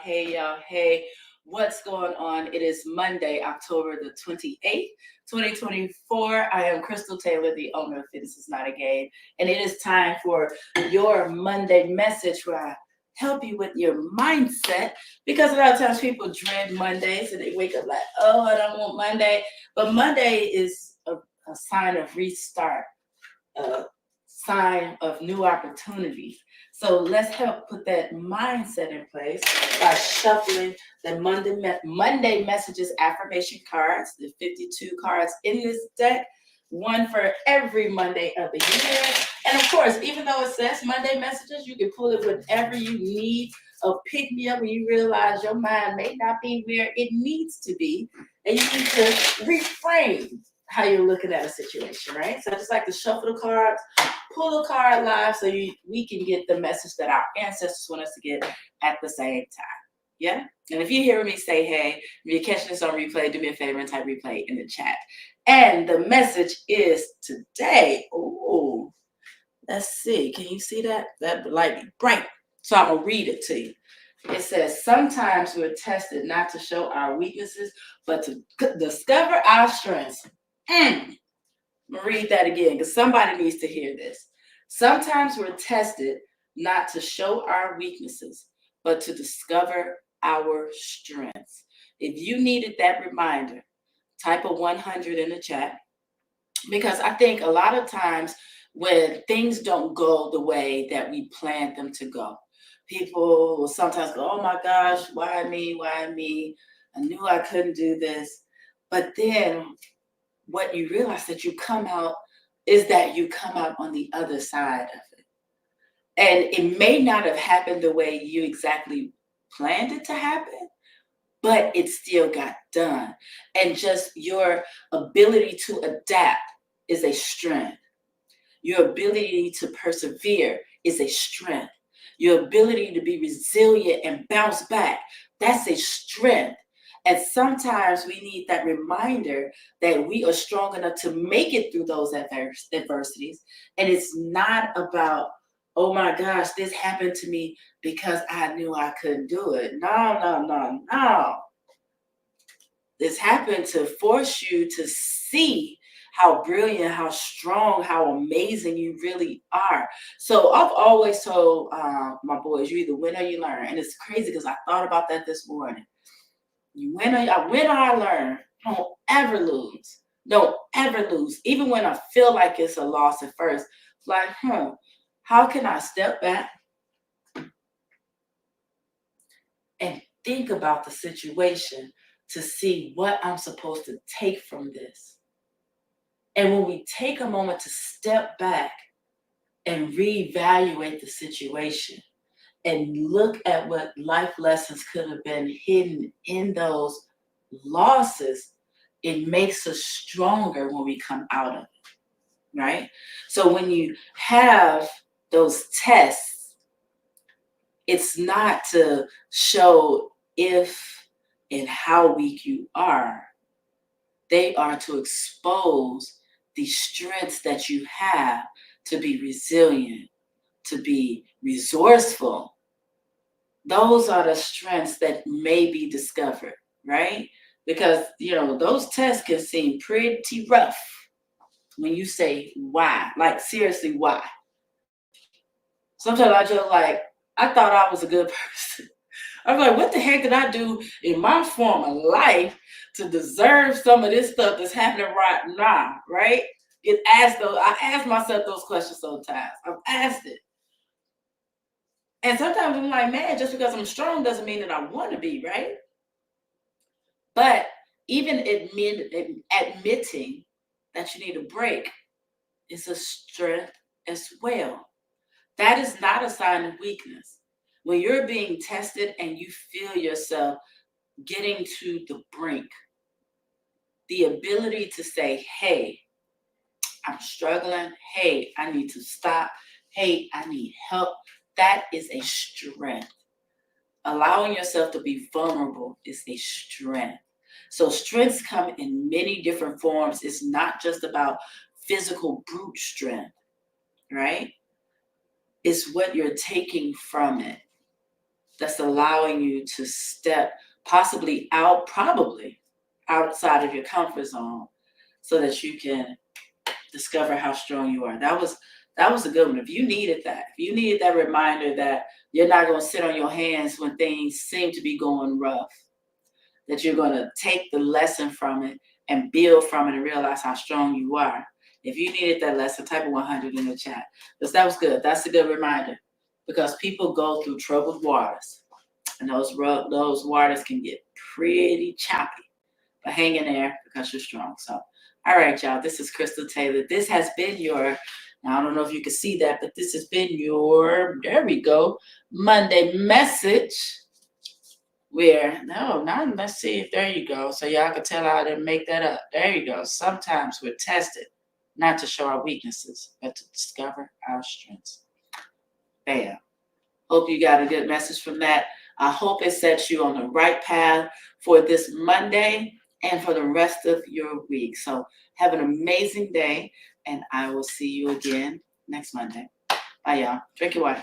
Hey, y'all. Hey, what's going on? It is Monday, October the 28th, 2024. I am Crystal Taylor, the owner of Fitness is Not a Game, and it is time for your Monday message where I help you with your mindset because a lot of times people dread Mondays and they wake up like, oh, I don't want Monday. But Monday is a sign of restart, a sign of new opportunities. So let's help put that mindset in place by shuffling the Monday messages affirmation cards, the 52 cards in this deck, one for every Monday of the year. And of course, even though it says Monday messages, you can pull it whenever you need a pick me up when you realize your mind may not be where it needs to be, and you need to reframe how you're looking at a situation, right? So I just like to shuffle the cards, pull a card live so we can get the message that our ancestors want us to get at the same time. Yeah? And if you hear me say, hey, if you're catching this on replay, do me a favor and type replay in the chat. And the message is today. Oh, let's see. Can you see that? That light be bright. So I'm going to read it to you. It says, sometimes we're tested not to show our weaknesses, but to discover our strengths. I'm gonna read that again because somebody needs to hear this. Sometimes we're tested not to show our weaknesses, but to discover our strengths. If you needed that reminder, type a 100 in the chat because I think a lot of times when things don't go the way that we planned them to go, people will sometimes go, oh my gosh, why me? Why me? I knew I couldn't do this. But then what you realize that you come out is that you come out on the other side of it. And it may not have happened the way you exactly planned it to happen, but it still got done. And just your ability to adapt is a strength. Your ability to persevere is a strength. Your ability to be resilient and bounce back, that's a strength. And sometimes we need that reminder that we are strong enough to make it through those adversities. And it's not about, oh my gosh, this happened to me because I knew I couldn't do it. No, no, no, no. This happened to force you to see how brilliant, how strong, how amazing you really are. So I've always told my boys, you either win or you learn. And it's crazy because I thought about that this morning. You win or I learn. Don't ever lose. Don't ever lose. Even when I feel like it's a loss at first. It's like, how can I step back and think about the situation to see what I'm supposed to take from this? And when we take a moment to step back and reevaluate the situation and look at what life lessons could have been hidden in those losses, it makes us stronger when we come out of it, right? So when you have those tests, it's not to show if and how weak you are. They are to expose the strengths that you have to be resilient, to be resourceful. Those are the strengths that may be discovered, right? Because, those tests can seem pretty rough when you say why, like seriously, why? Sometimes I just like, I thought I was a good person. I'm like, what the heck did I do in my former life to deserve some of this stuff that's happening right now, right? I ask myself those questions sometimes. I've asked it. And sometimes I'm like, man, just because I'm strong doesn't mean that I want to be, right? But even admitting that you need a break is a strength as well. That is not a sign of weakness. When you're being tested and you feel yourself getting to the brink, the ability to say, hey, I'm struggling. Hey, I need to stop. Hey, I need help. That is a strength. Allowing yourself to be vulnerable is a strength. So strengths come in many different forms. It's not just about physical brute strength, right? It's what you're taking from it. that's allowing you to step possibly probably outside of your comfort zone so that you can discover how strong you are. That was a good one. If you needed that reminder that you're not going to sit on your hands when things seem to be going rough, that you're going to take the lesson from it and build from it and realize how strong you are. If you needed that lesson, type of 100 in the chat. Because that was good. That's a good reminder. Because people go through troubled waters. And those waters can get pretty choppy. But hang in there because you're strong. So, all right, y'all. This is Crystal Taylor. This has been your, now I don't know if you can see that, but this has been your, there we go, Monday message. Let's see if there you go. So y'all can tell I didn't make that up. There you go. Sometimes we're tested not to show our weaknesses, but to discover our strengths. Bam. Hope you got a good message from that. I hope it sets you on the right path for this Monday and for the rest of your week. So have an amazing day, and I will see you again next Monday. Bye, y'all. Drink your water.